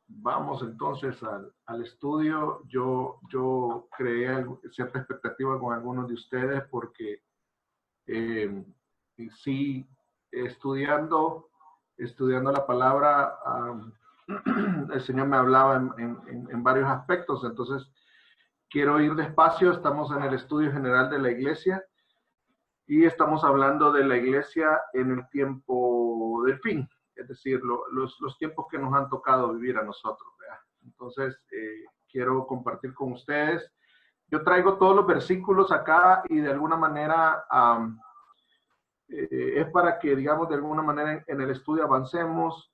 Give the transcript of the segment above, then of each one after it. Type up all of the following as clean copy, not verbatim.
Vamos entonces al estudio. Yo creé cierta expectativa con algunos de ustedes porque sí, estudiando la palabra, el Señor me hablaba en varios aspectos. Entonces, quiero ir despacio. Estamos en el estudio general de la iglesia y estamos hablando de la iglesia en el tiempo del fin. Es decir, los tiempos que nos han tocado vivir a nosotros, ¿verdad? Entonces, quiero compartir con ustedes. Yo traigo todos los versículos acá y de alguna manera es para que, digamos, de alguna manera en el estudio avancemos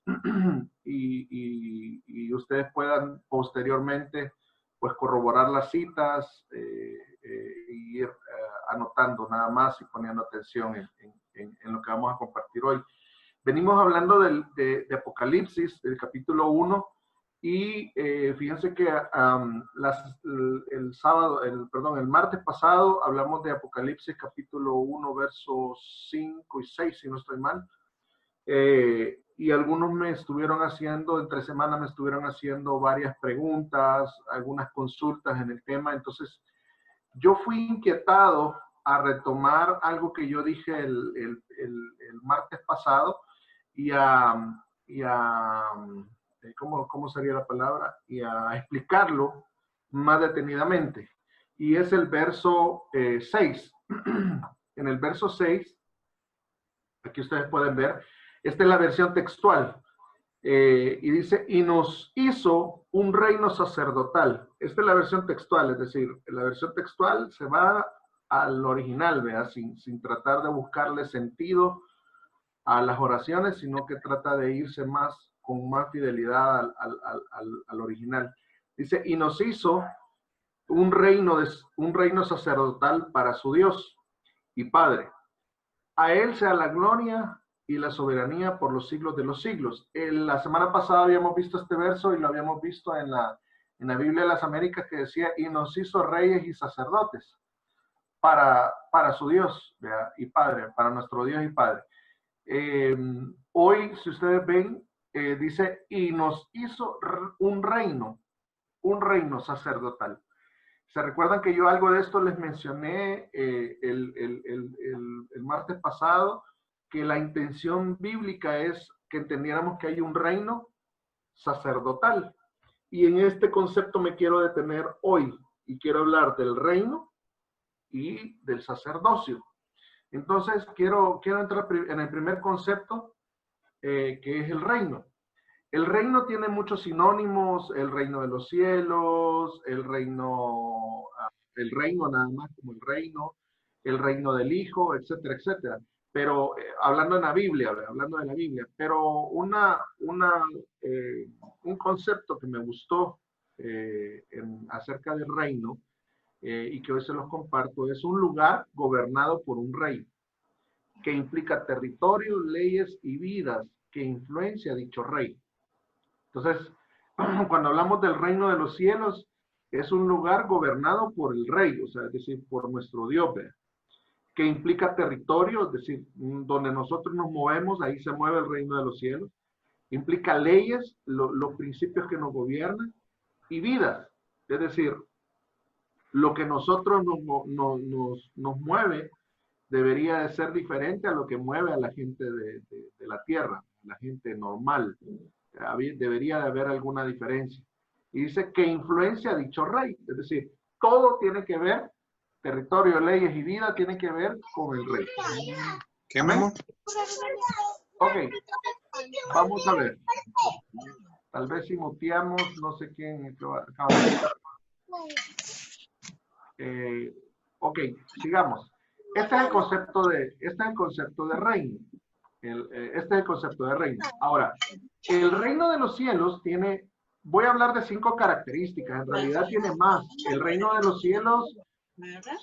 y ustedes puedan posteriormente, pues, corroborar las citas y ir anotando nada más y poniendo atención en lo que vamos a compartir hoy. Venimos hablando de Apocalipsis, del capítulo 1, y fíjense que el martes pasado hablamos de Apocalipsis capítulo 1, versos 5 y 6, si no estoy mal. Y algunos me estuvieron haciendo, entre semana me estuvieron haciendo varias preguntas, algunas consultas en el tema. Entonces, yo fui inquietado a retomar algo que yo dije el martes pasado ¿cómo sería la palabra? Y a explicarlo más detenidamente. Y es el verso 6. En el verso 6, aquí ustedes pueden ver, esta es la versión textual. Y dice, y nos hizo un reino sacerdotal. Esta es la versión textual, es decir, la versión textual se va al original, ¿verdad? Sin tratar de buscarle sentido a las oraciones, sino que trata de irse con más fidelidad al original. Dice, y nos hizo un reino sacerdotal para su Dios y Padre. A él sea la gloria y la soberanía por los siglos de los siglos. La semana pasada habíamos visto este verso y lo habíamos visto en la Biblia de las Américas, que decía, y nos hizo reyes y sacerdotes para su Dios, ¿verdad? Y Padre, para nuestro Dios y Padre. Hoy, si ustedes ven, dice, y nos hizo un reino sacerdotal. ¿Se recuerdan que yo algo de esto les mencioné el martes pasado? Que la intención bíblica es que entendiéramos que hay un reino sacerdotal. Y en este concepto me quiero detener hoy y quiero hablar del reino y del sacerdocio. Entonces, quiero entrar en el primer concepto, que es el reino. El reino tiene muchos sinónimos: el reino de los cielos, el reino nada más como el reino del Hijo, etcétera, etcétera. Pero hablando de la Biblia, pero un concepto que me gustó acerca del reino, y que hoy se los comparto, es un lugar gobernado por un rey, que implica territorio, leyes y vidas que influencia a dicho rey. Entonces, cuando hablamos del reino de los cielos, es un lugar gobernado por el rey, o sea, es decir, por nuestro Dios, ¿verdad? Que implica territorio, es decir, donde nosotros nos movemos, ahí se mueve el reino de los cielos. Implica leyes, los principios que nos gobiernan, y vidas, es decir, lo que nosotros nos mueve debería de ser diferente a lo que mueve a la gente de la tierra, la gente normal. Debería de haber alguna diferencia. Y dice que influencia a dicho rey, es decir, todo tiene que ver, territorio, leyes y vida, tiene que ver con el rey. ¿Qué, amor? Ok, vamos a ver. Tal vez si muteamos, no sé quién acaba de... ok, sigamos. Este es el concepto de reino. Este es el concepto de reino. Ahora, el reino de los cielos tiene, voy a hablar de 5 características, en realidad tiene más. El reino de los cielos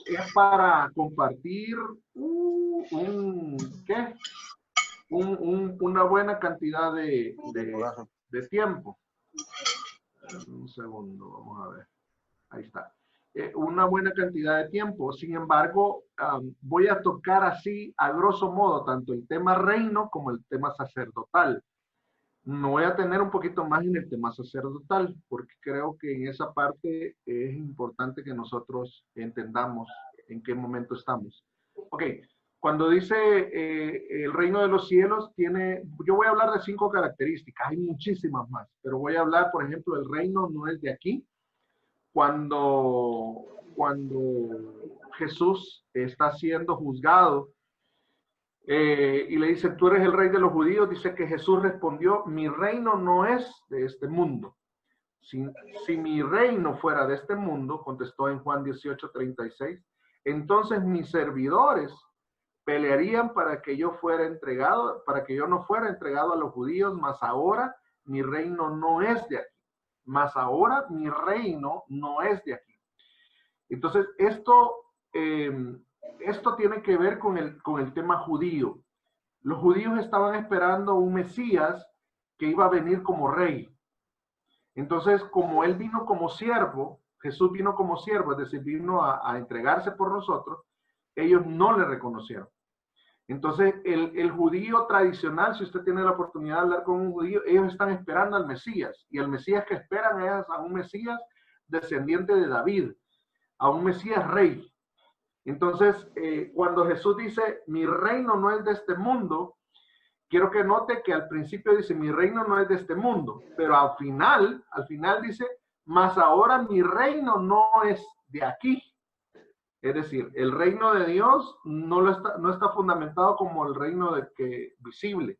es para compartir una buena cantidad de tiempo. Un segundo, vamos a ver. Ahí está. Una buena cantidad de tiempo. Sin embargo, voy a tocar así, a grosso modo, tanto el tema reino como el tema sacerdotal. Me voy a tener un poquito más en el tema sacerdotal, porque creo que en esa parte es importante que nosotros entendamos en qué momento estamos. Ok, cuando dice el reino de los cielos, yo voy a hablar de 5 características, hay muchísimas más, pero voy a hablar, por ejemplo, el reino no es de aquí. Cuando Jesús está siendo juzgado, y le dice, tú eres el rey de los judíos, dice que Jesús respondió, mi reino no es de este mundo. Si, si mi reino fuera de este mundo, contestó en Juan 18:36, entonces mis servidores pelearían para que yo fuera entregado, para que yo no fuera entregado a los judíos, mas ahora mi reino no es de aquí. Mas ahora mi reino no es de aquí. Entonces, esto tiene que ver con el tema judío. Los judíos estaban esperando un Mesías que iba a venir como rey. Entonces, como él vino como siervo, Jesús vino como siervo, es decir, vino a entregarse por nosotros, ellos no le reconocieron. Entonces, el judío tradicional, si usted tiene la oportunidad de hablar con un judío, ellos están esperando al Mesías. Y el Mesías que esperan es a un Mesías descendiente de David, a un Mesías rey. Entonces, cuando Jesús dice, mi reino no es de este mundo, quiero que note que al principio dice, mi reino no es de este mundo, pero al final dice, mas ahora mi reino no es de aquí. Es decir, el reino de Dios no está fundamentado como el reino visible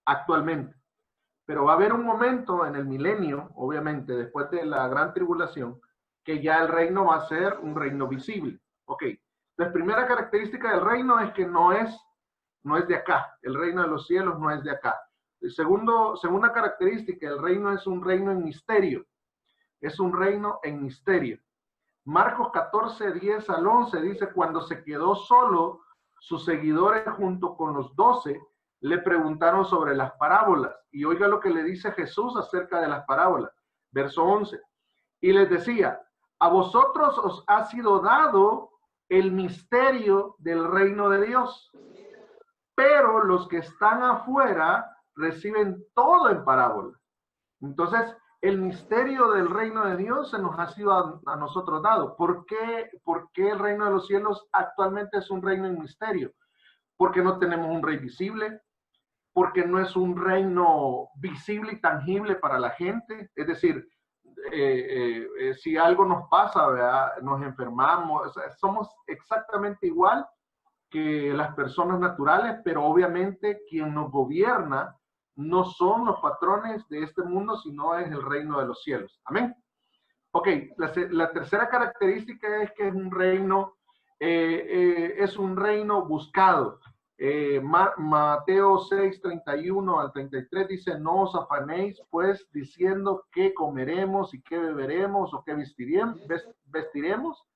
actualmente. Pero va a haber un momento en el milenio, obviamente, después de la gran tribulación, que ya el reino va a ser un reino visible. Ok, la primera característica del reino es que no es de acá. El reino de los cielos no es de acá. Segunda característica, el reino es un reino en misterio. Es un reino en misterio. Marcos 14:10 al 11 dice, cuando se quedó solo, sus seguidores junto con los 12 le preguntaron sobre las parábolas. Y oiga lo que le dice Jesús acerca de las parábolas. Verso 11. Y les decía, a vosotros os ha sido dado el misterio del reino de Dios, pero los que están afuera reciben todo en parábola. Entonces, el misterio del reino de Dios se nos ha sido a nosotros dado. ¿Por qué el reino de los cielos actualmente es un reino en misterio? Porque no tenemos un rey visible, porque no es un reino visible y tangible para la gente. Es decir, si algo nos pasa, ¿verdad? Nos enfermamos, o sea, somos exactamente igual que las personas naturales, pero obviamente quien nos gobierna no son los patrones de este mundo, sino es el reino de los cielos. Amén. Ok, la tercera característica es que es un reino buscado. Mateo 6:31 al 33 dice, no os afanéis pues diciendo qué comeremos y qué beberemos o qué vestiremos.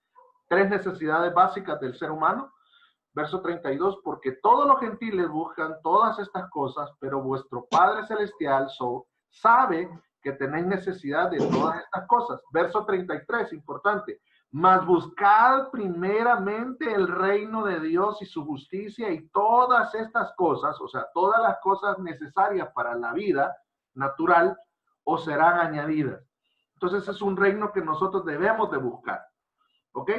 3 necesidades básicas del ser humano. Verso 32, porque todos los gentiles buscan todas estas cosas, pero vuestro Padre Celestial sabe que tenéis necesidad de todas estas cosas. Verso 33, importante. Mas buscad primeramente el reino de Dios y su justicia, y todas estas cosas, o sea, todas las cosas necesarias para la vida natural, os serán añadidas. Entonces es un reino que nosotros debemos de buscar. ¿Ok?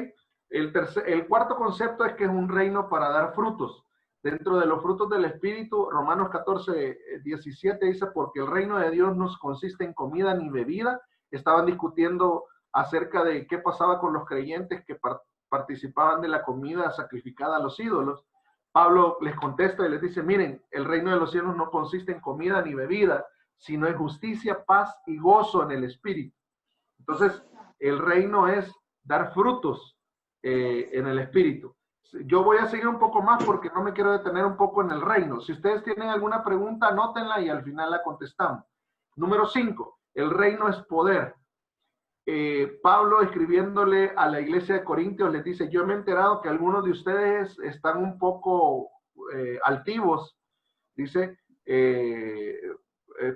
El cuarto concepto es que es un reino para dar frutos. Dentro de los frutos del Espíritu, Romanos 14:17 dice, porque el reino de Dios no consiste en comida ni bebida. Estaban discutiendo acerca de qué pasaba con los creyentes que participaban de la comida sacrificada a los ídolos. Pablo les contesta y les dice, miren, el reino de los cielos no consiste en comida ni bebida, sino en justicia, paz y gozo en el Espíritu. Entonces, el reino es dar frutos en el Espíritu. Yo voy a seguir un poco más porque no me quiero detener un poco en el reino. Si ustedes tienen alguna pregunta, anótenla y al final la contestamos. Número 5, el reino es poder. Pablo, escribiéndole a la iglesia de Corintios, les dice, yo me he enterado que algunos de ustedes están un poco altivos, dice,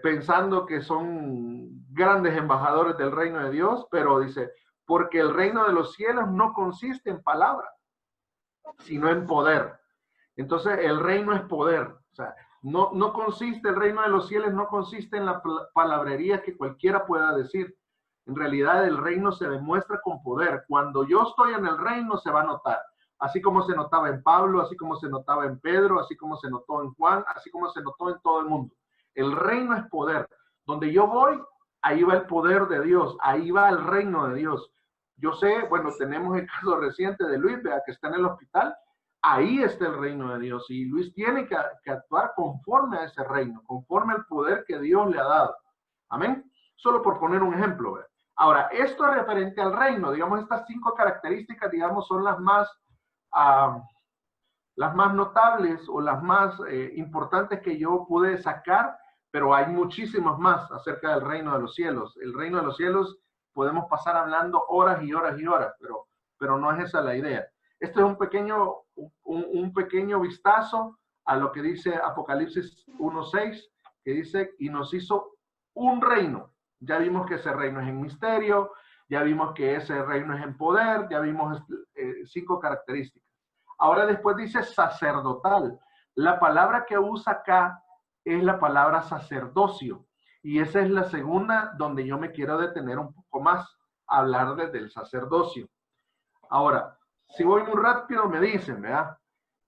pensando que son grandes embajadores del reino de Dios, pero dice, porque el reino de los cielos no consiste en palabras, sino en poder. Entonces, el reino es poder. O sea, No consiste, el reino de los cielos no consiste en la palabrería que cualquiera pueda decir. En realidad el reino se demuestra con poder. Cuando yo estoy en el reino se va a notar. Así como se notaba en Pablo, así como se notaba en Pedro, así como se notó en Juan, así como se notó en todo el mundo. El reino es poder. Donde yo voy, ahí va el poder de Dios, ahí va el reino de Dios. Yo sé, bueno, tenemos el caso reciente de Luis, vea, que está en el hospital. Ahí está el reino de Dios y Luis tiene que actuar conforme a ese reino, conforme al poder que Dios le ha dado. Amén. Solo por poner un ejemplo. ¿Verdad? Ahora, esto es referente al reino. Digamos, estas 5 características, digamos, son las más notables o las más importantes que yo pude sacar, pero hay muchísimas más acerca del reino de los cielos. El reino de los cielos podemos pasar hablando horas y horas y horas, pero no es esa la idea. Este es un pequeño vistazo a lo que dice Apocalipsis 1:6, que dice, y nos hizo un reino. Ya vimos que ese reino es en misterio, ya vimos que ese reino es en poder, ya vimos 5 características. Ahora después dice sacerdotal. La palabra que usa acá es la palabra sacerdocio. Y esa es la segunda donde yo me quiero detener un poco más, hablar del sacerdocio. Ahora, si voy muy rápido, me dicen, ¿verdad?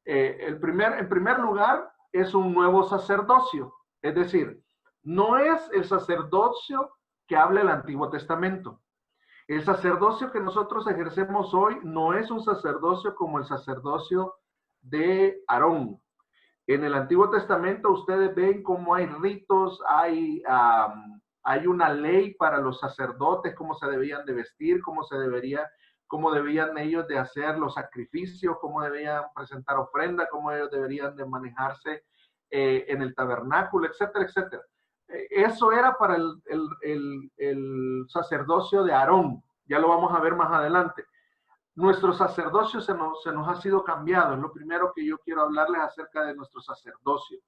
En primer lugar, es un nuevo sacerdocio. Es decir, no es el sacerdocio que habla el Antiguo Testamento. El sacerdocio que nosotros ejercemos hoy no es un sacerdocio como el sacerdocio de Aarón. En el Antiguo Testamento ustedes ven cómo hay ritos, hay una ley para los sacerdotes, cómo se debían de vestir, cómo debían ellos de hacer los sacrificios, cómo debían presentar ofrenda, cómo ellos deberían de manejarse en el tabernáculo, etcétera, etcétera. Eso era para el sacerdocio de Aarón. Ya lo vamos a ver más adelante. Nuestro sacerdocio se nos ha sido cambiado. Es lo primero que yo quiero hablarles acerca de nuestro sacerdocio.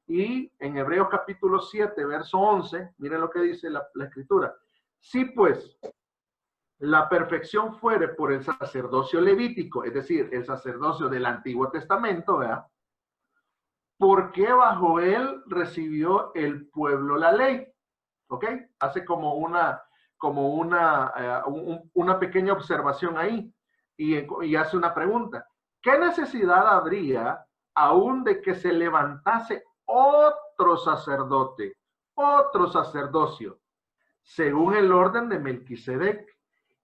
Y en Hebreos capítulo 7, verso 11, miren lo que dice la escritura. Si pues la perfección fuere por el sacerdocio levítico, es decir, el sacerdocio del Antiguo Testamento, ¿verdad? ¿Por qué bajo él recibió el pueblo la ley? ¿Ok? Hace como una pequeña observación ahí y hace una pregunta. ¿Qué necesidad habría aún de que se levantase otro sacerdote, otro sacerdocio, según el orden de Melquisedec,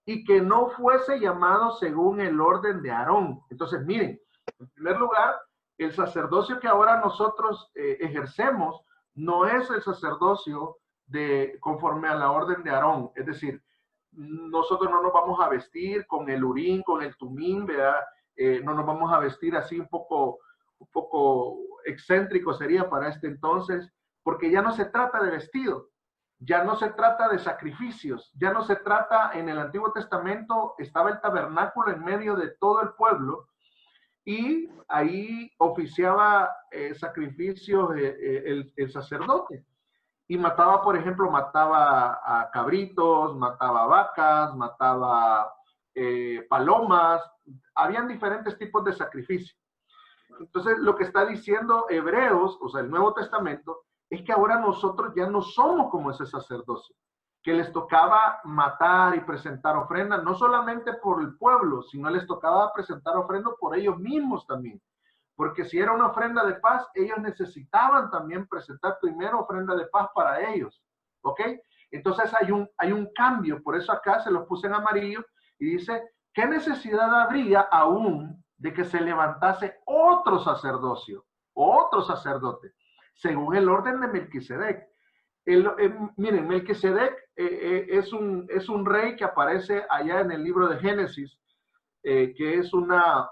y que no fuese llamado según el orden de Aarón? Entonces, miren, en primer lugar, el sacerdocio que ahora nosotros ejercemos no es el sacerdocio conforme a la orden de Aarón. Es decir, nosotros no nos vamos a vestir con el urín, con el tumín, ¿verdad? No nos vamos a vestir así un poco excéntrico sería para este entonces, porque ya no se trata de vestido, ya no se trata de sacrificios, ya no se trata, en el Antiguo Testamento estaba el tabernáculo en medio de todo el pueblo, y ahí oficiaba sacrificios el sacerdote. Y mataba, por ejemplo, mataba a cabritos, mataba vacas, mataba palomas. Habían diferentes tipos de sacrificios. Entonces, lo que está diciendo Hebreos, o sea, el Nuevo Testamento, es que ahora nosotros ya no somos como ese sacerdocio, que les tocaba matar y presentar ofrendas, no solamente por el pueblo, sino les tocaba presentar ofrendas por ellos mismos también. Porque si era una ofrenda de paz, ellos necesitaban también presentar primero ofrenda de paz para ellos. ¿Ok? Entonces hay un cambio, por eso acá se los puse en amarillo y dice, ¿qué necesidad habría aún de que se levantase otro sacerdocio, otro sacerdote, según el orden de Melquisedec? Miren, Melquisedec es un rey que aparece allá en el libro de Génesis, que es una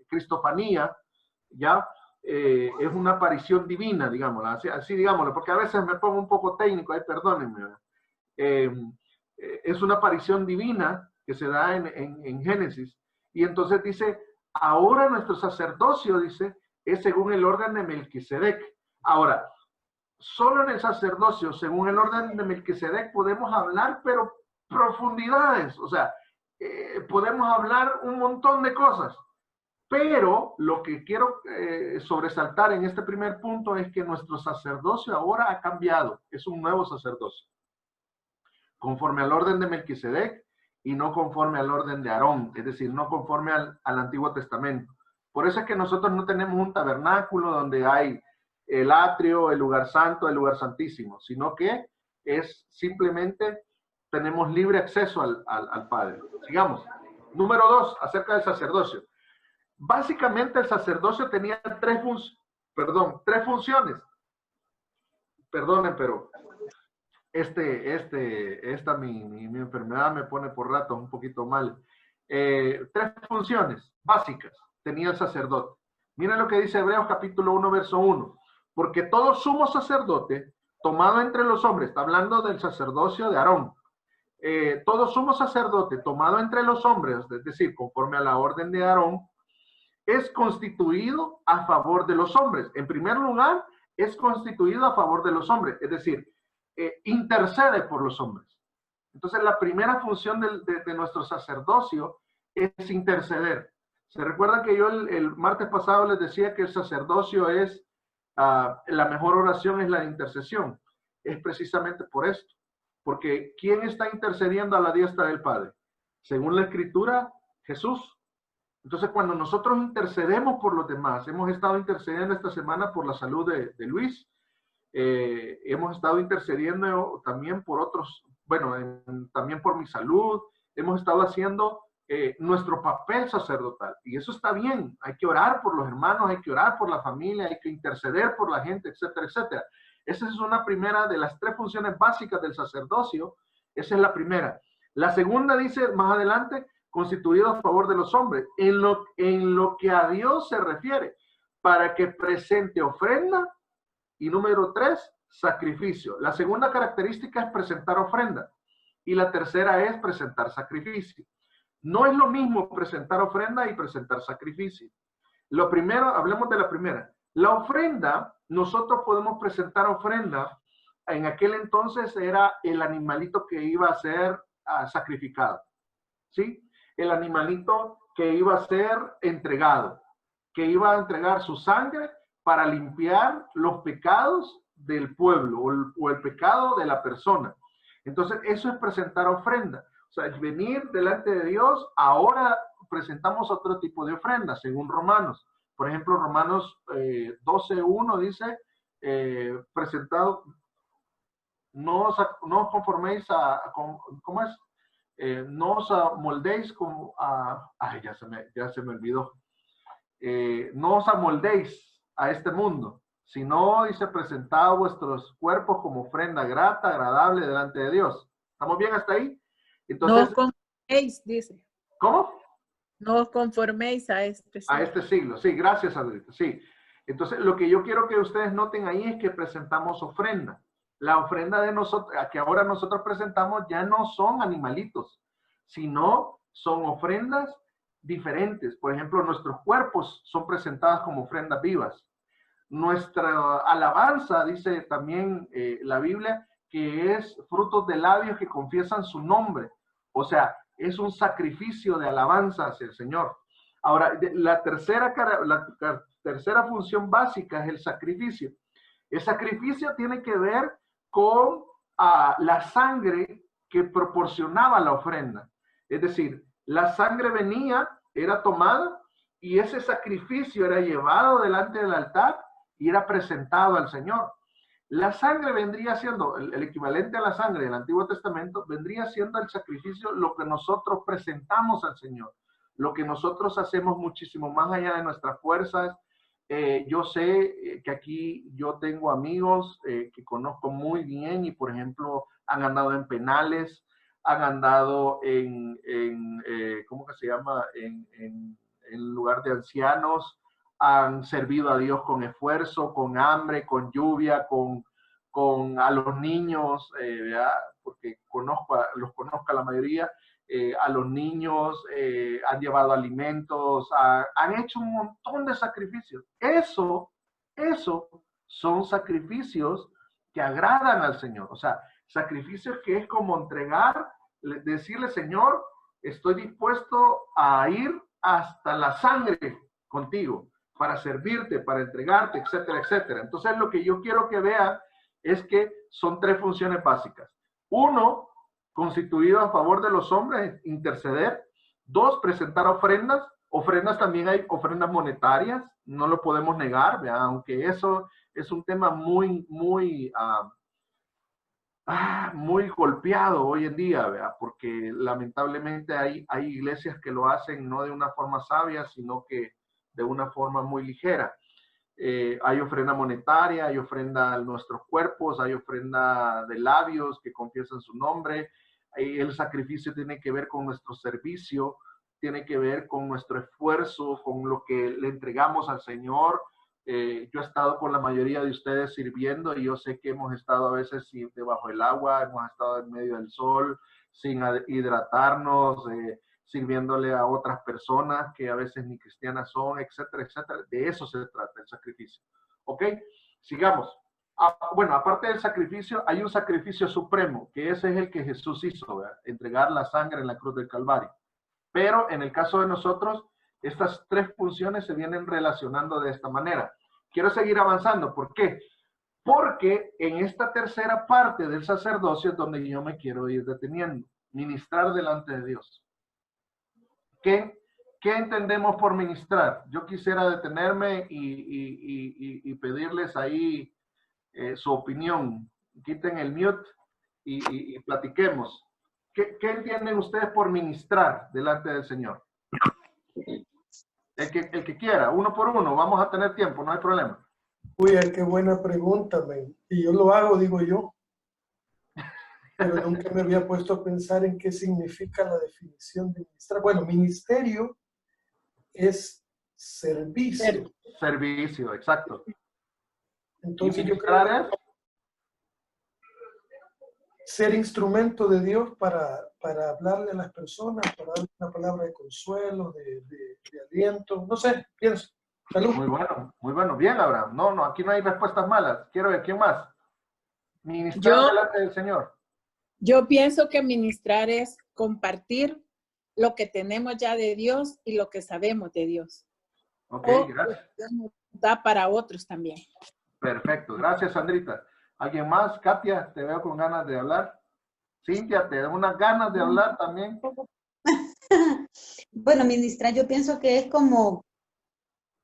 cristofanía, ¿ya? Es una aparición divina, digámoslo, así digámoslo, porque a veces me pongo un poco técnico, perdónenme. Es una aparición divina que se da en Génesis, y entonces dice, ahora nuestro sacerdocio, dice, es según el orden de Melquisedec. Ahora, solo en el sacerdocio, según el orden de Melquisedec, podemos hablar, pero profundidades, o sea, podemos hablar un montón de cosas, Pero lo que quiero sobresaltar en este primer punto es que nuestro sacerdocio ahora ha cambiado, es un nuevo sacerdocio, conforme al orden de Melquisedec y no conforme al orden de Aarón, es decir, no conforme al Antiguo Testamento. Por eso es que nosotros no tenemos un tabernáculo donde hay el atrio, el lugar santo, el lugar santísimo, sino que es simplemente tenemos libre acceso al Padre. Sigamos. Número 2, acerca del sacerdocio. Básicamente el sacerdocio tenía tres funciones. Perdonen, pero mi enfermedad me pone por ratos un poquito mal. Tres funciones básicas tenía el sacerdote. Miren lo que dice Hebreos capítulo 1, verso 1. Porque todo sumo sacerdote tomado entre los hombres, está hablando del sacerdocio de Aarón, todo sumo sacerdote tomado entre los hombres, es decir, conforme a la orden de Aarón, es constituido a favor de los hombres. En primer lugar, es constituido a favor de los hombres, es decir, intercede por los hombres. Entonces, la primera función de nuestro sacerdocio es interceder. Se recuerdan que yo el martes pasado les decía que el sacerdocio es, la mejor oración es la intercesión. Es precisamente por esto. Porque ¿quién está intercediendo a la diestra del Padre? Según la Escritura, Jesús. Entonces, cuando nosotros intercedemos por los demás, hemos estado intercediendo esta semana por la salud de Luis, hemos estado intercediendo también por otros, bueno, también por mi salud, hemos estado haciendo nuestro papel sacerdotal, y eso está bien. Hay que orar por los hermanos, hay que orar por la familia, hay que interceder por la gente, etcétera, etcétera. Esa es una primera de las tres funciones básicas del sacerdocio. Esa es la primera. La segunda dice más adelante, constituido a favor de los hombres, en lo que a Dios se refiere, para que presente ofrenda, y número 3, sacrificio. La segunda característica es presentar ofrenda, y la tercera es presentar sacrificio. No es lo mismo presentar ofrenda y presentar sacrificio. Lo primero, hablemos de la primera. La ofrenda, nosotros podemos presentar ofrenda. En aquel entonces era el animalito que iba a ser sacrificado, ¿sí? El animalito que iba a ser entregado, que iba a entregar su sangre para limpiar los pecados del pueblo o el pecado de la persona. Entonces, eso es presentar ofrenda. O sea, venir delante de Dios. Ahora presentamos otro tipo de ofrenda, según Romanos. Por ejemplo, Romanos 12:1 dice, presentado, no os conforméis ¿cómo es? No os amoldéis como ay, ya se me olvidó. No os amoldéis a este mundo, sino, dice, presentad vuestros cuerpos como ofrenda grata, agradable delante de Dios. ¿Estamos bien hasta ahí? Entonces, no os conforméis, dice. ¿Cómo? No os conforméis a este siglo. A este siglo, sí, gracias, Adrita, sí. Entonces, lo que yo quiero que ustedes noten ahí es que presentamos ofrenda. La ofrenda de nosotros, que ahora nosotros presentamos, ya no son animalitos, sino son ofrendas diferentes. Por ejemplo, nuestros cuerpos son presentados como ofrendas vivas. Nuestra alabanza, dice también la Biblia, que es frutos de labios que confiesan su nombre. O sea, es un sacrificio de alabanza hacia el Señor. Ahora, la tercera función básica es el sacrificio. El sacrificio tiene que ver con la sangre que proporcionaba la ofrenda. Es decir, la sangre venía, era tomada, y ese sacrificio era llevado delante del altar y era presentado al Señor. La sangre vendría siendo, el equivalente a la sangre del Antiguo Testamento, vendría siendo el sacrificio, lo que nosotros presentamos al Señor, lo que nosotros hacemos muchísimo más allá de nuestras fuerzas. Yo sé que aquí yo tengo amigos que conozco muy bien y, por ejemplo, han andado en penales, han andado ¿cómo que se llama? En lugar de ancianos, han servido a Dios con esfuerzo, con hambre, con lluvia, con a los niños, ¿verdad? Porque los conozco a la mayoría, a los niños, han llevado alimentos, han hecho un montón de sacrificios. Eso son sacrificios que agradan al Señor. O sea, sacrificios que es como entregar, decirle, Señor, estoy dispuesto a ir hasta la sangre contigo, para servirte, para entregarte, etcétera, etcétera. Entonces, lo que yo quiero que vean es que son tres funciones básicas. Uno, constituido a favor de los hombres, interceder. Dos, presentar ofrendas. Ofrendas también hay ofrendas monetarias, no lo podemos negar, ¿verdad? Aunque eso es un tema muy golpeado hoy en día, ¿verdad? Porque lamentablemente hay iglesias que lo hacen no de una forma sabia, sino que de una forma muy ligera. Hay ofrenda monetaria, hay ofrenda a nuestros cuerpos, hay ofrenda de labios que confiesan su nombre. El sacrificio tiene que ver con nuestro servicio, tiene que ver con nuestro esfuerzo, con lo que le entregamos al Señor. Yo he estado con la mayoría de ustedes sirviendo y yo sé que hemos estado a veces debajo del agua, hemos estado en medio del sol, sin hidratarnos, sirviéndole a otras personas que a veces ni cristianas son, etcétera, etcétera. De eso se trata el sacrificio. ¿Ok? Sigamos. Bueno, aparte del sacrificio, hay un sacrificio supremo, que ese es el que Jesús hizo, ¿verdad? Entregar la sangre en la cruz del Calvario. Pero en el caso de nosotros, estas tres funciones se vienen relacionando de esta manera. Quiero seguir avanzando. ¿Por qué? Porque en esta tercera parte del sacerdocio es donde yo me quiero ir deteniendo. Ministrar delante de Dios. ¿Qué entendemos por ministrar? Yo quisiera detenerme y pedirles ahí su opinión. Quiten el mute y platiquemos. ¿Qué entienden ustedes por ministrar delante del Señor? El que quiera, uno por uno, vamos a tener tiempo, no hay problema. Uy, qué buena pregunta, man. Y yo lo hago, digo yo. Pero nunca me había puesto a pensar en qué significa la definición de ministrar. Bueno, ministerio es servicio. Servicio, exacto. Entonces yo creo que ser instrumento de Dios para hablarle a las personas, para darle una palabra de consuelo, de aliento, no sé, pienso. Salud. Muy bueno. Bien, Abraham. No, aquí no hay respuestas malas. Quiero ver, ¿quién más? Ministrar delante del Señor. Yo pienso que ministrar es compartir lo que tenemos ya de Dios y lo que sabemos de Dios. Ok, gracias. Dios nos da para otros también. Perfecto, gracias, Sandrita. ¿Alguien más? Katia, te veo con ganas de hablar. Cintia, ¿te da unas ganas de hablar también? Bueno, ministrar yo pienso que es como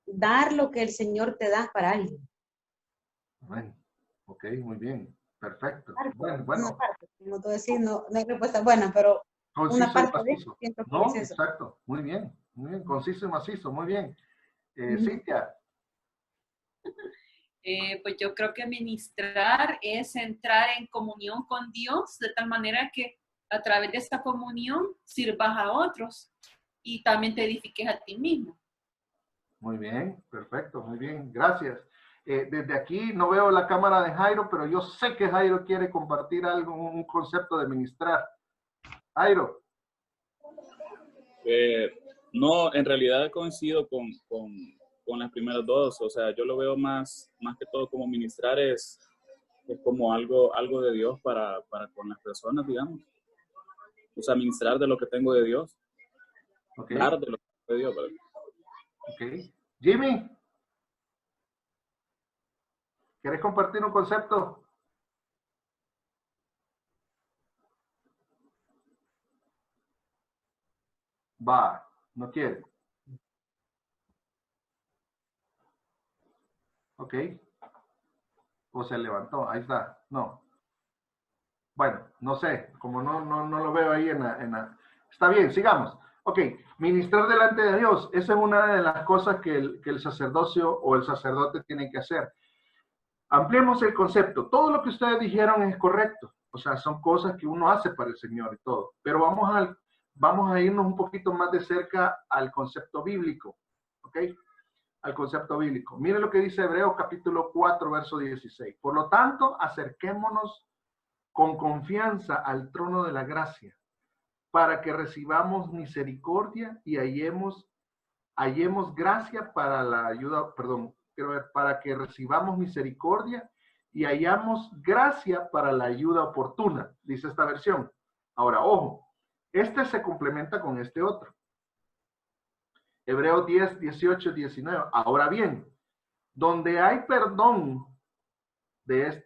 dar lo que el Señor te da para alguien. Bueno, ok, muy bien, perfecto. Bueno. Una parte, como tú decís, no hay respuesta buena, pero Conciso una parte de eso. siento que No, es eso. exacto, muy bien, conciso y macizo, muy bien. Cintia. Pues yo creo que ministrar es entrar en comunión con Dios de tal manera que a través de esta comunión sirvas a otros y también te edifiques a ti mismo. Muy bien, perfecto, muy bien, gracias. Desde aquí no veo la cámara de Jairo, pero yo sé que Jairo quiere compartir algo, un concepto de ministrar. Jairo. No, en realidad coincido con las primeras dos. O sea, yo lo veo más que todo como ministrar es como algo de Dios para con las personas, digamos. O sea, ministrar de lo que tengo de Dios. Okay. Dar de lo que tengo de Dios. ¿Verdad? Ok. Jimmy, ¿quieres compartir un concepto? Va, no quiere. Ok. O se levantó, ahí está. No. Bueno, no sé, como no lo veo ahí en la... Está bien, sigamos. Ok, ministrar delante de Dios. Esa es una de las cosas que el sacerdocio o el sacerdote tiene que hacer. Ampliemos el concepto. Todo lo que ustedes dijeron es correcto. O sea, son cosas que uno hace para el Señor y todo. Pero vamos a irnos un poquito más de cerca al concepto bíblico. ¿Ok? Al concepto bíblico. Miren lo que dice Hebreos capítulo 4, verso 16. Por lo tanto, acerquémonos con confianza al trono de la gracia, para que recibamos misericordia y hallemos gracia para la ayuda, para que recibamos misericordia y hallamos gracia para la ayuda oportuna, dice esta versión. Ahora, ojo, este se complementa con este otro. Hebreos 10, 18, 19. Ahora bien, donde hay perdón de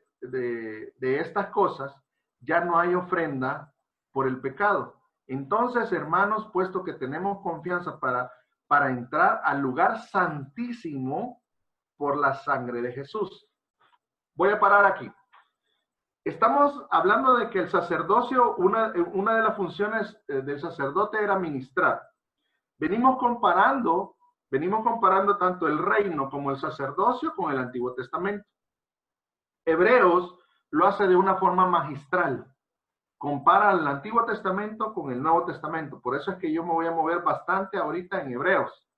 estas cosas, ya no hay ofrenda por el pecado. Entonces, hermanos, puesto que tenemos confianza para entrar al lugar santísimo por la sangre de Jesús. Voy a parar aquí. Estamos hablando de que el sacerdocio, una de las funciones del sacerdote era ministrar. Venimos comparando tanto el reino como el sacerdocio con el Antiguo Testamento. Hebreos lo hace de una forma magistral. Compara el Antiguo Testamento con el Nuevo Testamento. Por eso es que yo me voy a mover bastante ahorita en Hebreos.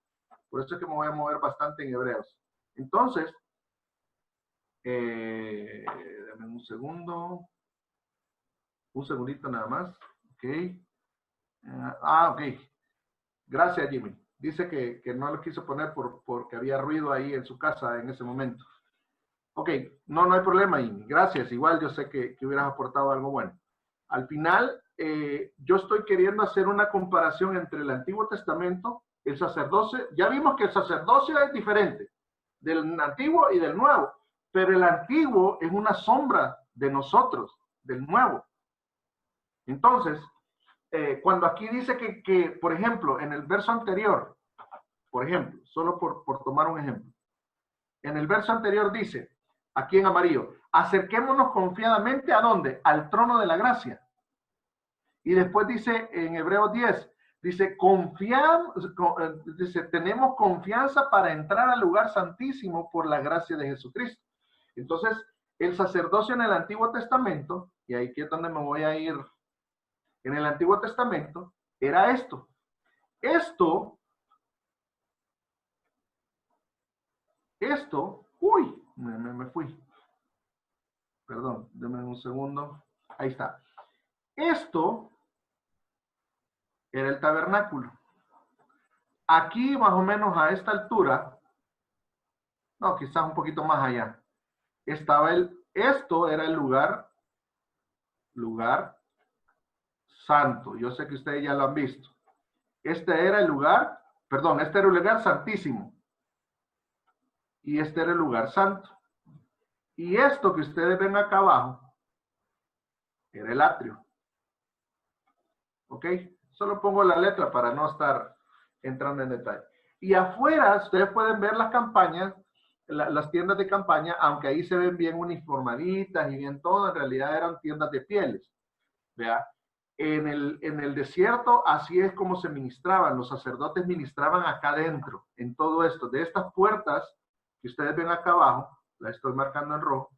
Entonces, dame un segundo. Un segundito nada más. Ok. Ok. Gracias, Jimmy. Dice que no lo quiso poner porque había ruido ahí en su casa en ese momento. Ok, no hay problema, Jimmy. Gracias. Igual yo sé que hubieras aportado algo bueno. Al final, yo estoy queriendo hacer una comparación entre el Antiguo Testamento, el sacerdocio. Ya vimos que el sacerdocio es diferente del Antiguo y del Nuevo, pero el Antiguo es una sombra de nosotros, del Nuevo. Entonces, cuando aquí dice que, por ejemplo, en el verso anterior, por ejemplo, solo por tomar un ejemplo, en el verso anterior dice, aquí en amarillo, acerquémonos confiadamente, ¿a dónde? Al trono de la gracia. Y después dice en Hebreos 10, dice, tenemos confianza para entrar al lugar santísimo por la gracia de Jesucristo. Entonces, el sacerdocio en el Antiguo Testamento, y ahí es donde me voy a ir, en el Antiguo Testamento, era esto. Uy, me fui. Perdón, denme un segundo. Ahí está. Esto era el tabernáculo. Aquí, más o menos a esta altura, no, quizás un poquito más allá, esto era el lugar santo. Yo sé que ustedes ya lo han visto. Este era el lugar santísimo. Y este era el lugar santo. Y esto que ustedes ven acá abajo era el atrio. ¿Ok? Solo pongo la letra para no estar entrando en detalle. Y afuera ustedes pueden ver las campañas, las tiendas de campaña, aunque ahí se ven bien uniformaditas y bien todo, en realidad eran tiendas de pieles. ¿Vea? En el desierto así es como se ministraban. Los sacerdotes ministraban acá adentro, en todo esto. De estas puertas que ustedes ven acá abajo, la estoy marcando en rojo,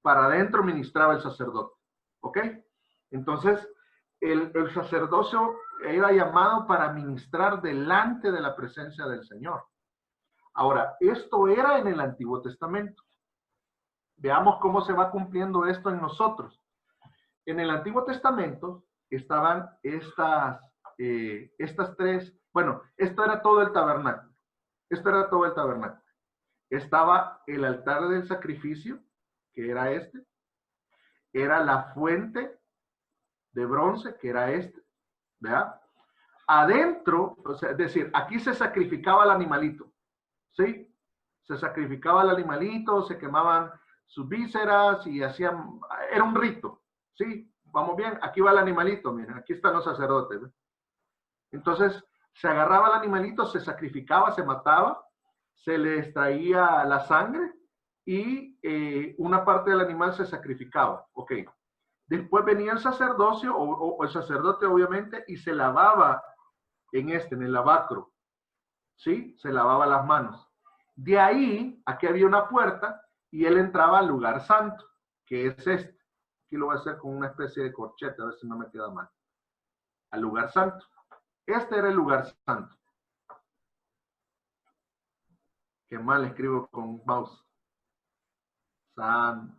para adentro ministraba el sacerdote. ¿Ok? Entonces, el sacerdocio era llamado para ministrar delante de la presencia del Señor. Ahora, esto era en el Antiguo Testamento. Veamos cómo se va cumpliendo esto en nosotros. En el Antiguo Testamento estaban estas tres, bueno, esto era todo el tabernáculo. Estaba el altar del sacrificio, que era este. Era la fuente de bronce, que era este. ¿Verdad? Adentro, o sea, es decir, aquí se sacrificaba el animalito. ¿Sí? Se sacrificaba el animalito, se quemaban sus vísceras y hacían, era un rito. ¿Sí? Vamos bien, aquí va el animalito, miren, aquí están los sacerdotes. ¿Ve? Entonces, se agarraba el animalito, se sacrificaba, se mataba, se le extraía la sangre y una parte del animal se sacrificaba. Ok. Después venía el sacerdocio, o el sacerdote obviamente, y se lavaba en el lavacro. ¿Sí? Se lavaba las manos. De ahí, aquí había una puerta y él entraba al lugar santo, que es este. Aquí lo voy a hacer con una especie de corchete, a ver si no me queda mal. Al lugar santo. Este era el lugar santo. Qué mal escribo con mouse. Santo.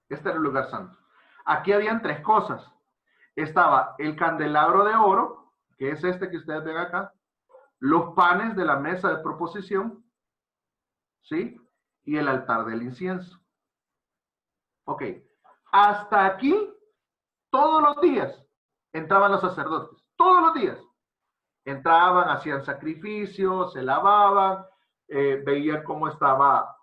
Este era el lugar santo. Aquí habían tres cosas. Estaba el candelabro de oro, que es este que ustedes ven acá. Los panes de la mesa de proposición. ¿Sí? Y el altar del incienso. Ok. Hasta aquí, todos los días entraban los sacerdotes. Todos los días. Entraban, hacían sacrificios, se lavaban, veían cómo estaba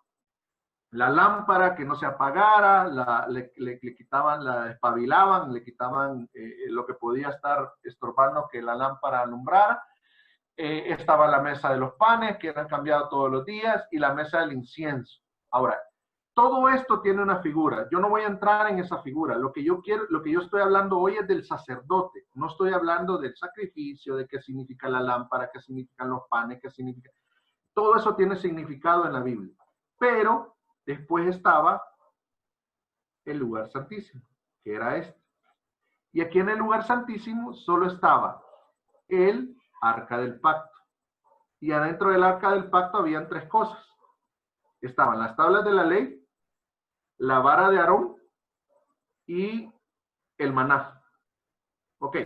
la lámpara, que no se apagara, le quitaban, la despabilaban, le quitaban lo que podía estar estorbando que la lámpara alumbrara. Estaba la mesa de los panes, que eran cambiados todos los días, y la mesa del incienso. Ahora, todo esto tiene una figura. Yo no voy a entrar en esa figura. Lo que yo estoy hablando hoy es del sacerdote. No estoy hablando del sacrificio, de qué significa la lámpara, qué significan los panes, qué significa. Todo eso tiene significado en la Biblia. Pero después estaba el lugar santísimo, que era este. Y aquí en el lugar santísimo solo estaba el arca del pacto. Y adentro del arca del pacto habían tres cosas. Estaban las tablas de la ley, la vara de Aarón y el maná. Ok,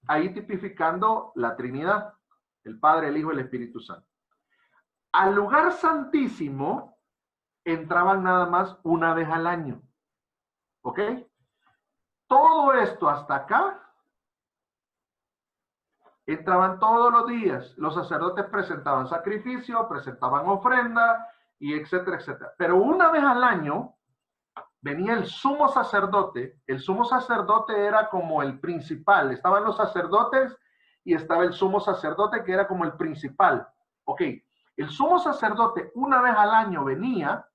ahí tipificando la Trinidad, el Padre, el Hijo y el Espíritu Santo. Al lugar santísimo entraban nada más una vez al año. Ok, todo esto hasta acá entraban todos los días. Los sacerdotes presentaban sacrificio, presentaban ofrenda y etcétera, etcétera. Pero una vez al año venía el sumo sacerdote. El sumo sacerdote era como el principal. Estaban los sacerdotes y estaba el sumo sacerdote que era como el principal. Ok, el sumo sacerdote una vez al año venía,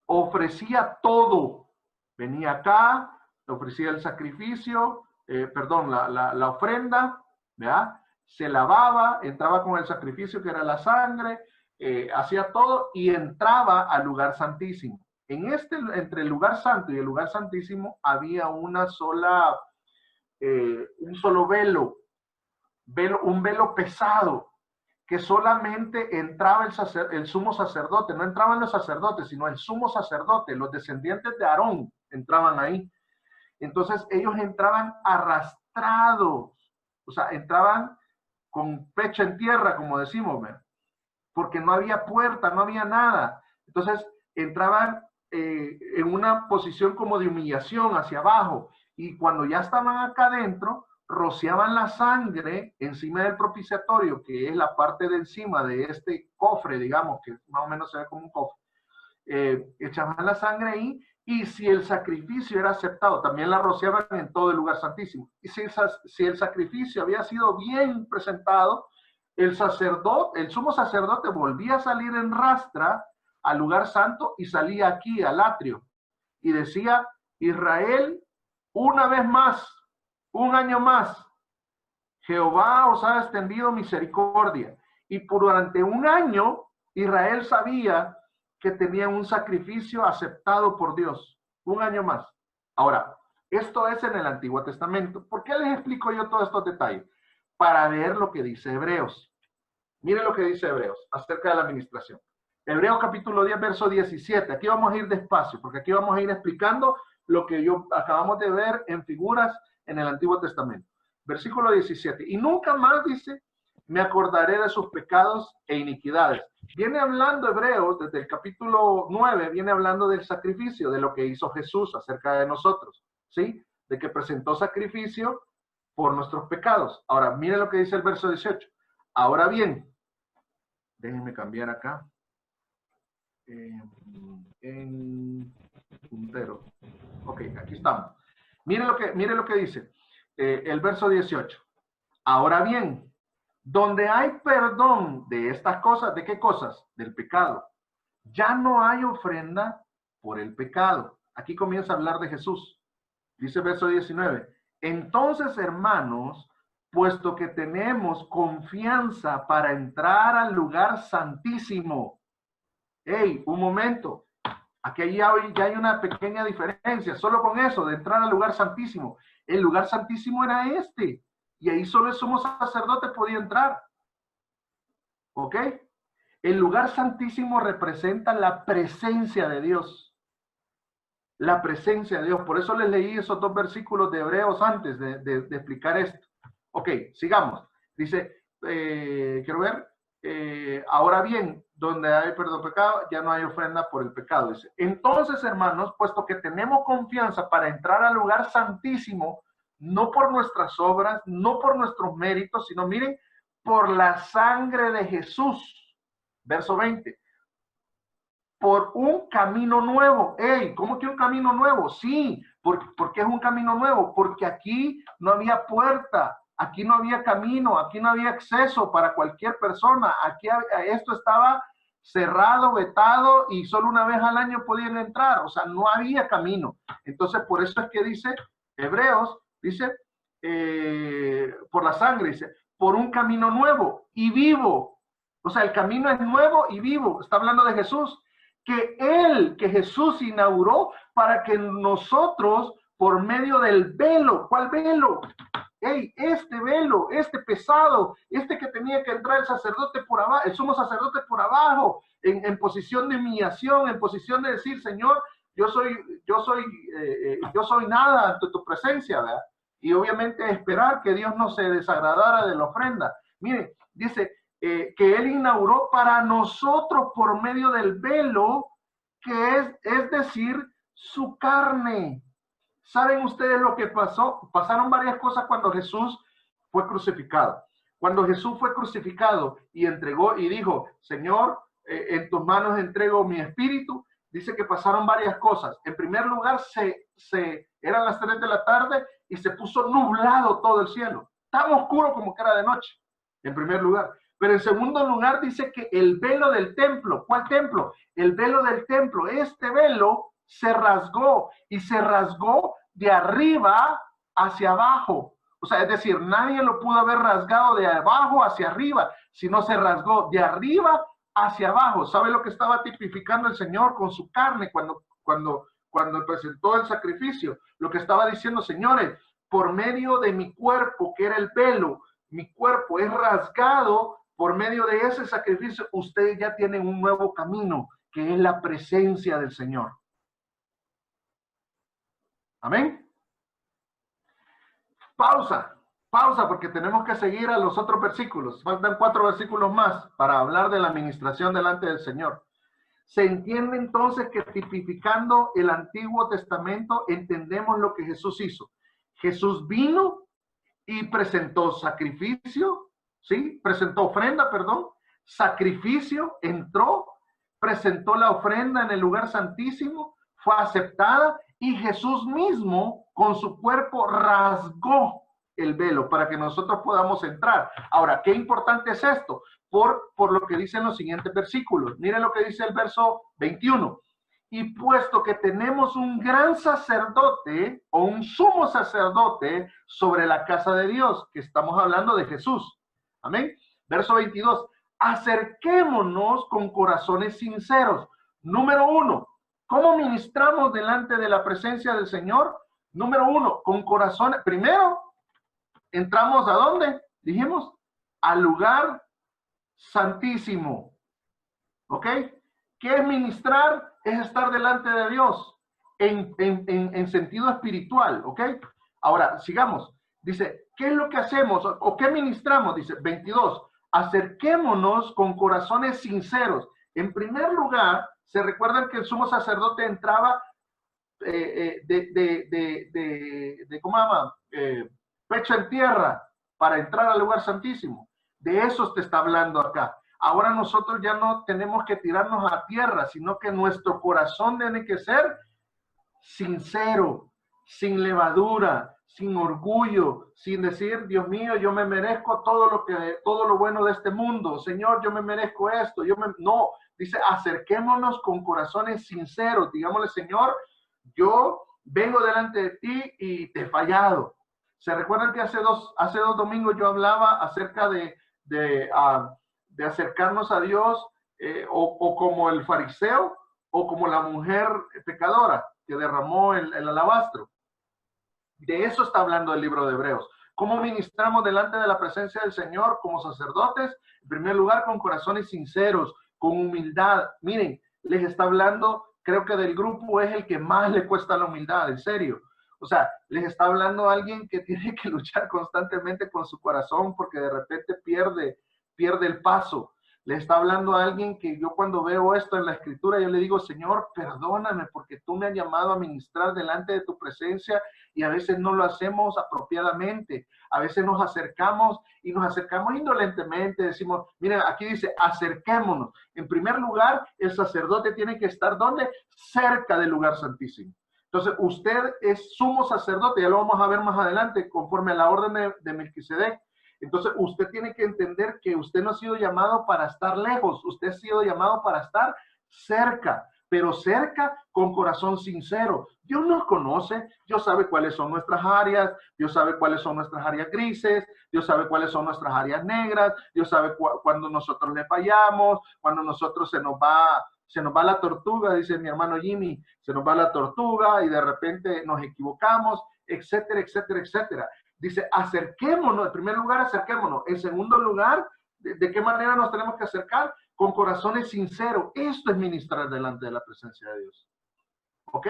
ofrecía todo. Venía acá, ofrecía el sacrificio, la ofrenda, ¿verdad? Se lavaba, entraba con el sacrificio que era la sangre, hacía todo y entraba al lugar santísimo. Entre el lugar santo y el lugar santísimo había un solo velo, un velo pesado, que solamente entraba el sumo sacerdote. No entraban los sacerdotes, sino el sumo sacerdote. Los descendientes de Aarón entraban ahí. Entonces ellos entraban arrastrados, o sea, entraban con pecho en tierra, como decimos, ¿verdad? Porque no había puerta, no había nada. Entonces entraban en una posición como de humillación hacia abajo, y cuando ya estaban acá adentro, rociaban la sangre encima del propiciatorio, que es la parte de encima de este cofre, digamos, que más o menos se ve como un cofre. Echaban la sangre ahí, y si el sacrificio era aceptado, también la rociaban en todo el lugar santísimo. Y si el sacrificio había sido bien presentado, el sumo sacerdote volvía a salir en rastra al lugar santo y salía aquí al atrio y decía: Israel, una vez más, un año más, Jehová os ha extendido misericordia. Y durante un año Israel sabía que tenía un sacrificio aceptado por Dios. Un año más. Ahora, esto es en el Antiguo Testamento. ¿Por qué les explico yo todos estos detalles? Para ver lo que dice Hebreos. Miren lo que dice Hebreos acerca de la administración. Hebreos capítulo 10, verso 17. Aquí vamos a ir despacio, porque aquí vamos a ir explicando lo que acabamos de ver en figuras en el Antiguo Testamento. Versículo 17. Y nunca más, dice, me acordaré de sus pecados e iniquidades. Viene hablando Hebreos, desde el capítulo 9, viene hablando del sacrificio, de lo que hizo Jesús acerca de nosotros, ¿sí? De que presentó sacrificio por nuestros pecados. Ahora, mire lo que dice el verso 18. Ahora bien, déjenme cambiar acá. En puntero. Ok, aquí estamos. Mire lo que dice el verso 18. Ahora bien, donde hay perdón de estas cosas, ¿de qué cosas? Del pecado. Ya no hay ofrenda por el pecado. Aquí comienza a hablar de Jesús. Dice el verso 19. Entonces, hermanos, puesto que tenemos confianza para entrar al lugar santísimo. Hey, un momento. Aquí ya hay una pequeña diferencia. Solo con eso, de entrar al lugar santísimo. El lugar santísimo era este. Y ahí solo el sumo sacerdote podía entrar. ¿Ok? El lugar santísimo representa la presencia de Dios. La presencia de Dios. Por eso les leí esos dos versículos de Hebreos antes de explicar esto. Ok, sigamos. Dice, quiero ver. Ahora bien, donde hay perdón pecado, ya no hay ofrenda por el pecado. Dice, entonces, hermanos, puesto que tenemos confianza para entrar al lugar santísimo, no por nuestras obras, no por nuestros méritos, sino miren, por la sangre de Jesús. Verso 20. Por un camino nuevo. Ey, ¿cómo que un camino nuevo? Sí, porque es un camino nuevo, porque aquí no había puerta, aquí no había camino, aquí no había acceso para cualquier persona, aquí esto estaba cerrado, vetado, y solo una vez al año podían entrar, o sea, no había camino. Entonces, por eso es que dice, Hebreos, dice, por la sangre, dice, por un camino nuevo y vivo. O sea, el camino es nuevo y vivo, está hablando de Jesús, que Jesús inauguró para que nosotros, por medio del velo, ¿cuál velo? Hey, este velo, este pesado, este que tenía que entrar el sacerdote por abajo, el sumo sacerdote por abajo, en posición de humillación, en posición de decir, Señor, yo soy nada ante tu presencia, ¿verdad? Y obviamente esperar que Dios no se desagradara de la ofrenda. Miren, dice que Él inauguró para nosotros por medio del velo, que es decir, su carne. ¿Saben ustedes lo que pasó? Pasaron varias cosas cuando Jesús fue crucificado. Cuando Jesús fue crucificado y entregó y dijo, Señor, en tus manos entrego mi espíritu, dice que pasaron varias cosas. En primer lugar, eran las 3 de la tarde y se puso nublado todo el cielo. Tan oscuro como que era de noche, en primer lugar. Pero en segundo lugar dice que el velo del templo, ¿cuál templo? El velo del templo, este velo se rasgó y se rasgó de arriba hacia abajo. O sea, es decir, nadie lo pudo haber rasgado de abajo hacia arriba, sino se rasgó de arriba hacia abajo. ¿Sabe lo que estaba tipificando el Señor con su carne cuando presentó el sacrificio? Lo que estaba diciendo, señores, por medio de mi cuerpo, que era el velo, mi cuerpo es rasgado. Por medio de ese sacrificio, ustedes ya tienen un nuevo camino, que es la presencia del Señor. Amén. Pausa, porque tenemos que seguir a los otros versículos. Faltan 4 versículos más para hablar de la administración delante del Señor. Se entiende entonces que tipificando el Antiguo Testamento, entendemos lo que Jesús hizo. Jesús vino y presentó sacrificio, ¿sí? Presentó ofrenda, perdón, sacrificio, entró, presentó la ofrenda en el lugar santísimo, fue aceptada y Jesús mismo con su cuerpo rasgó el velo para que nosotros podamos entrar. Ahora, qué importante es esto, por lo que dicen los siguientes versículos. Miren lo que dice el verso 21. Y puesto que tenemos un gran sacerdote o un sumo sacerdote sobre la casa de Dios, que estamos hablando de Jesús. Amén. Verso 22. Acerquémonos con corazones sinceros. Número 1. ¿Cómo ministramos delante de la presencia del Señor? Número 1. Con corazones. Primero, entramos ¿a dónde? Dijimos, al lugar santísimo. ¿Ok? ¿Qué es ministrar? Es estar delante de Dios en sentido espiritual, ¿ok? Ahora, sigamos. Dice, ¿qué es lo que hacemos o qué ministramos? Dice, 22, acerquémonos con corazones sinceros. En primer lugar, se recuerdan que el sumo sacerdote entraba ¿cómo se llama? Pecho en tierra para entrar al lugar santísimo. De eso te está hablando acá. Ahora nosotros ya no tenemos que tirarnos a tierra, sino que nuestro corazón tiene que ser sincero, sin levadura, sin orgullo, sin decir, Dios mío, yo me merezco todo lo bueno de este mundo. Señor, yo me merezco esto. No, dice, acerquémonos con corazones sinceros. Digámosle, Señor, yo vengo delante de ti y te he fallado. ¿Se recuerdan que hace dos domingos yo hablaba acerca de acercarnos a Dios o como el fariseo o como la mujer pecadora que derramó el alabastro? De eso está hablando el libro de Hebreos. ¿Cómo ministramos delante de la presencia del Señor como sacerdotes? En primer lugar, con corazones sinceros, con humildad. Miren, les está hablando, creo que del grupo es el que más le cuesta la humildad, en serio. O sea, les está hablando a alguien que tiene que luchar constantemente con su corazón porque de repente pierde el paso. Le está hablando a alguien que yo cuando veo esto en la escritura, yo le digo, Señor, perdóname porque tú me has llamado a ministrar delante de tu presencia y a veces no lo hacemos apropiadamente. A veces nos acercamos y nos acercamos indolentemente. Decimos, miren, aquí dice, acerquémonos. En primer lugar, el sacerdote tiene que estar ¿dónde? Cerca del lugar santísimo. Entonces, usted es sumo sacerdote, ya lo vamos a ver más adelante, conforme a la orden de Melquisedec. Entonces, usted tiene que entender que usted no ha sido llamado para estar lejos, usted ha sido llamado para estar cerca, pero cerca con corazón sincero. Dios nos conoce, Dios sabe cuáles son nuestras áreas, Dios sabe cuáles son nuestras áreas grises, Dios sabe cuáles son nuestras áreas negras, Dios sabe cuando nosotros le fallamos, cuando nosotros se nos va la tortuga, dice mi hermano Jimmy, se nos va la tortuga y de repente nos equivocamos, etcétera, etcétera, etcétera. Dice, acerquémonos, en primer lugar, acerquémonos. En segundo lugar, ¿de qué manera nos tenemos que acercar? Con corazones sinceros. Esto es ministrar delante de la presencia de Dios. ¿Ok?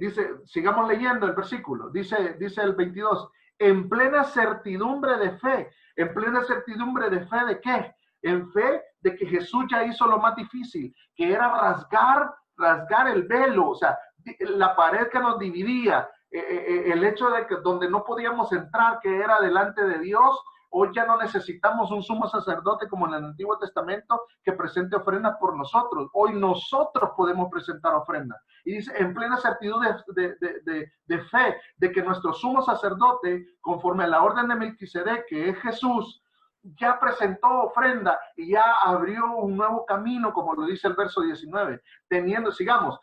Dice, sigamos leyendo el versículo. Dice el 22, en plena certidumbre de fe. ¿En plena certidumbre de fe de qué? En fe de que Jesús ya hizo lo más difícil, que era rasgar el velo, o sea, la pared que nos dividía, el hecho de que donde no podíamos entrar, que era delante de Dios. Hoy ya no necesitamos un sumo sacerdote como en el Antiguo Testamento que presente ofrendas por nosotros. Hoy nosotros podemos presentar ofrendas. Y dice, en plena certidumbre de fe, de que nuestro sumo sacerdote, conforme a la orden de Melquisedec, que es Jesús, ya presentó ofrenda y ya abrió un nuevo camino, como lo dice el verso 19. Teniendo, sigamos,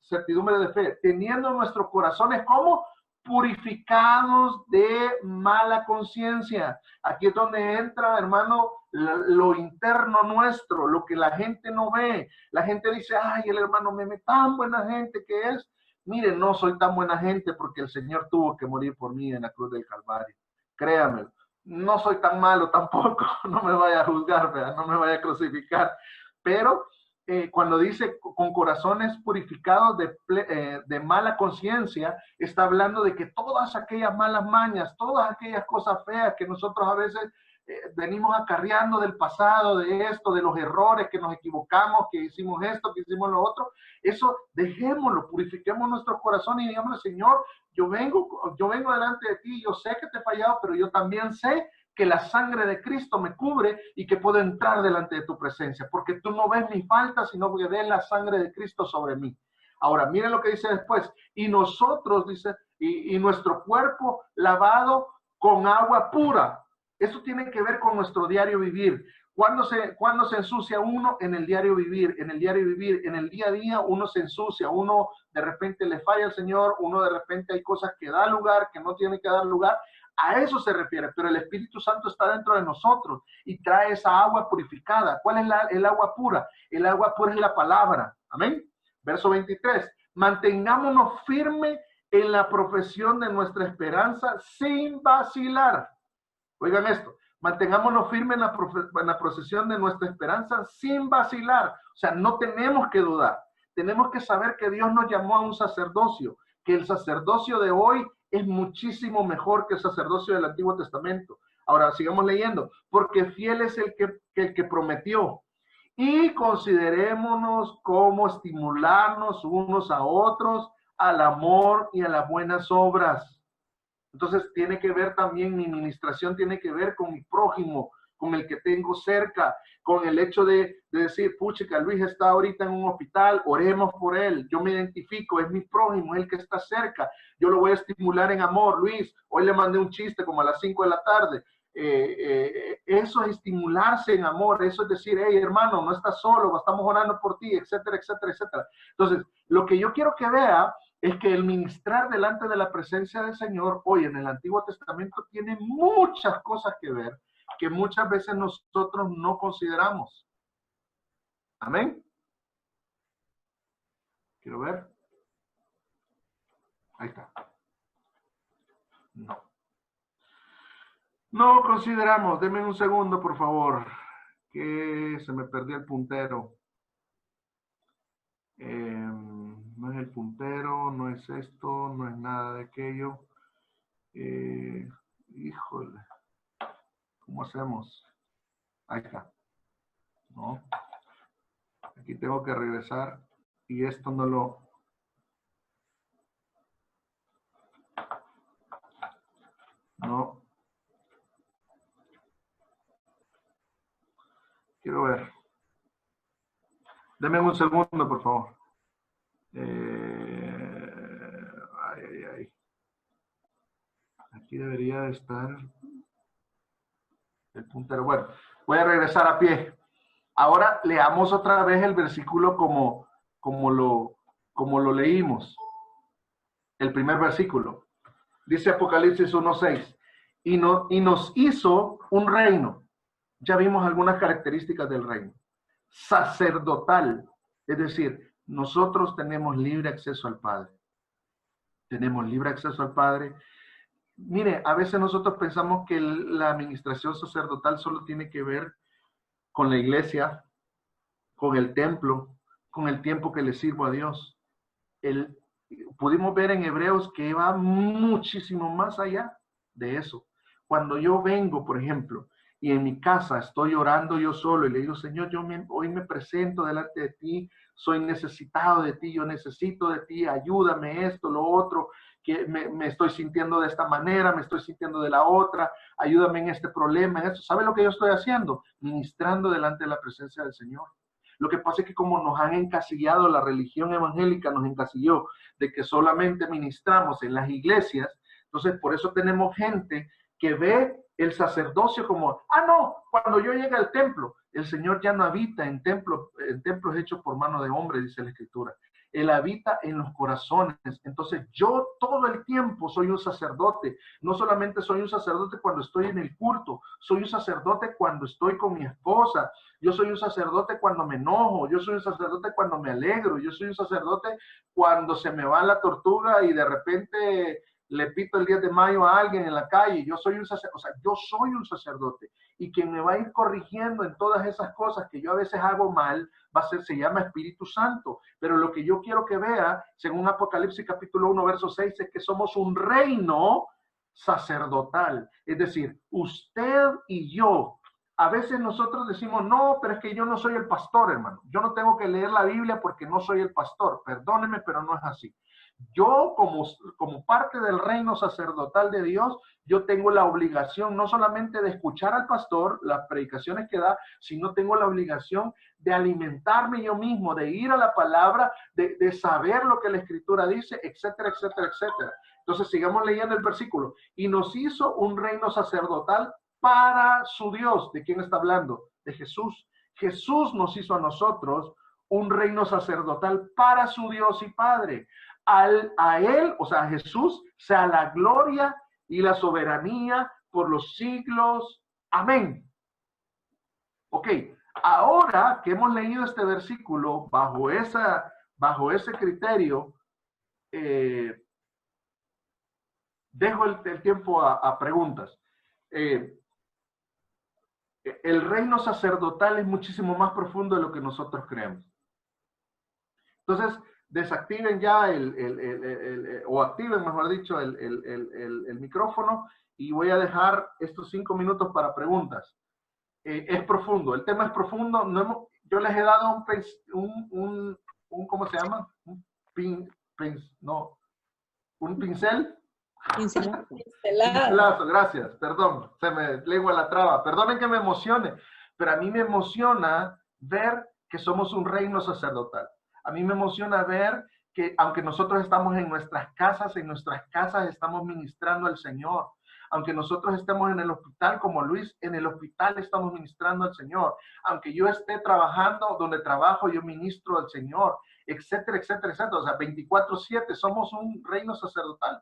certidumbre de fe, teniendo nuestros corazones como purificados de mala conciencia. Aquí es donde entra, hermano, lo interno nuestro, lo que la gente no ve. La gente dice, ay, el hermano Meme, tan buena gente que es. Mire, no soy tan buena gente porque el Señor tuvo que morir por mí en la cruz del Calvario. Créamelo. No soy tan malo tampoco, no me vaya a juzgar, ¿verdad? No me vaya a crucificar. Pero cuando dice con corazones purificados de mala conciencia, está hablando de que todas aquellas malas mañas, todas aquellas cosas feas que nosotros a veces venimos acarreando del pasado, de esto, de los errores que nos equivocamos, que hicimos esto, que hicimos lo otro, eso dejémoslo, purifiquemos nuestros corazones y digamos, Señor, yo vengo delante de ti, yo sé que te he fallado, pero yo también sé que la sangre de Cristo me cubre y que puedo entrar delante de tu presencia, porque tú no ves mis faltas, sino que ves la sangre de Cristo sobre mí. Ahora, miren lo que dice después, y nosotros, dice, y nuestro cuerpo lavado con agua pura. Eso tiene que ver con nuestro diario vivir. ¿Cuándo se ensucia uno? En el diario vivir, en el diario vivir, en el día a día uno se ensucia, uno de repente le falla al Señor, uno de repente hay cosas que da lugar, que no tiene que dar lugar. A eso se refiere, pero el Espíritu Santo está dentro de nosotros y trae esa agua purificada. ¿Cuál es el agua pura? El agua pura es la palabra. Amén. Verso 23. Mantengámonos firmes en la profesión de nuestra esperanza sin vacilar. Oigan esto, mantengámonos firmes en la procesión de nuestra esperanza sin vacilar. O sea, no tenemos que dudar. Tenemos que saber que Dios nos llamó a un sacerdocio, que el sacerdocio de hoy es muchísimo mejor que el sacerdocio del Antiguo Testamento. Ahora, sigamos leyendo. Porque fiel es el que prometió. Y considerémonos cómo estimularnos unos a otros al amor y a las buenas obras. Entonces tiene que ver también, mi ministración tiene que ver con mi prójimo, con el que tengo cerca, con el hecho de decir, puchica, Luis está ahorita en un hospital, oremos por él, yo me identifico, es mi prójimo, es el que está cerca, yo lo voy a estimular en amor. Luis, hoy le mandé un chiste como a las 5 de la tarde, eso es estimularse en amor, eso es decir, hey hermano, no estás solo, estamos orando por ti, etcétera, etcétera, etcétera. Entonces, lo que yo quiero que vea es que el ministrar delante de la presencia del Señor hoy en el Antiguo Testamento tiene muchas cosas que ver que muchas veces nosotros no consideramos. Amén. Quiero ver. Ahí está. No consideramos. Denme un segundo, por favor, que se me perdió el puntero. No es el puntero, no es esto, no es nada de aquello. Híjole, ¿cómo hacemos? Ahí está. No. Aquí tengo que regresar y esto no lo... No. Quiero ver. Deme un segundo, por favor. Ay. Aquí debería de estar el puntero. Bueno, voy a regresar a pie. Ahora leamos otra vez el versículo como lo leímos. El primer versículo. Dice Apocalipsis 1:6. Y nos hizo un reino. Ya vimos algunas características del reino. Sacerdotal. Es decir, nosotros tenemos libre acceso al Padre. Tenemos libre acceso al Padre. Mire, a veces nosotros pensamos que la administración sacerdotal solo tiene que ver con la iglesia, con el templo, con el tiempo que le sirvo a Dios. Pudimos ver en Hebreos que va muchísimo más allá de eso. Cuando yo vengo, por ejemplo, y en mi casa estoy orando yo solo y le digo, Señor, hoy me presento delante de ti, soy necesitado de ti, yo necesito de ti, ayúdame esto, lo otro, que me estoy sintiendo de esta manera, me estoy sintiendo de la otra, ayúdame en este problema, en esto. ¿Sabe lo que yo estoy haciendo? Ministrando delante de la presencia del Señor. Lo que pasa es que como nos han encasillado, la religión evangélica nos encasilló de que solamente ministramos en las iglesias, entonces por eso tenemos gente que ve el sacerdocio como, no, cuando yo llegue al templo, el Señor ya no habita en templos hechos por mano de hombre, dice la Escritura. Él habita en los corazones. Entonces yo todo el tiempo soy un sacerdote. No solamente soy un sacerdote cuando estoy en el culto, soy un sacerdote cuando estoy con mi esposa. Yo soy un sacerdote cuando me enojo, yo soy un sacerdote cuando me alegro, yo soy un sacerdote cuando se me va la tortuga y de repente le pito el 10 de mayo a alguien en la calle. Yo soy un sacerdote, o sea, yo soy un sacerdote. Y quien me va a ir corrigiendo en todas esas cosas que yo a veces hago mal, se llama Espíritu Santo. Pero lo que yo quiero que vea, según Apocalipsis capítulo 1, verso 6, es que somos un reino sacerdotal. Es decir, usted y yo, a veces nosotros decimos, no, pero es que yo no soy el pastor, hermano. Yo no tengo que leer la Biblia porque no soy el pastor. Perdóneme, pero no es así. Yo, como parte del reino sacerdotal de Dios, yo tengo la obligación no solamente de escuchar al pastor, las predicaciones que da, sino tengo la obligación de alimentarme yo mismo, de ir a la palabra, de saber lo que la Escritura dice, etcétera, etcétera, etcétera. Entonces, sigamos leyendo el versículo. Y nos hizo un reino sacerdotal para su Dios. ¿De quién está hablando? De Jesús. Jesús nos hizo a nosotros un reino sacerdotal para su Dios y Padre. A Él, o sea, a Jesús, sea la gloria y la soberanía por los siglos. Amén. Ok, ahora que hemos leído este versículo, bajo ese criterio, dejo el tiempo a preguntas. El reino sacerdotal es muchísimo más profundo de lo que nosotros creemos. Entonces, desactiven ya o activen, mejor dicho, el micrófono y voy a dejar estos 5 minutos para preguntas. Es profundo, el tema es profundo. Yo les he dado un ¿cómo se llama? Un pincel. Pincelazo, gracias, perdón, se me lengua la traba. Perdonen que me emocione, pero a mí me emociona ver que somos un reino sacerdotal. A mí me emociona ver que aunque nosotros estamos en nuestras casas estamos ministrando al Señor. Aunque nosotros estemos en el hospital como Luis, en el hospital estamos ministrando al Señor. Aunque yo esté trabajando donde trabajo, yo ministro al Señor, etcétera, etcétera, etcétera. O sea, 24/7 somos un reino sacerdotal.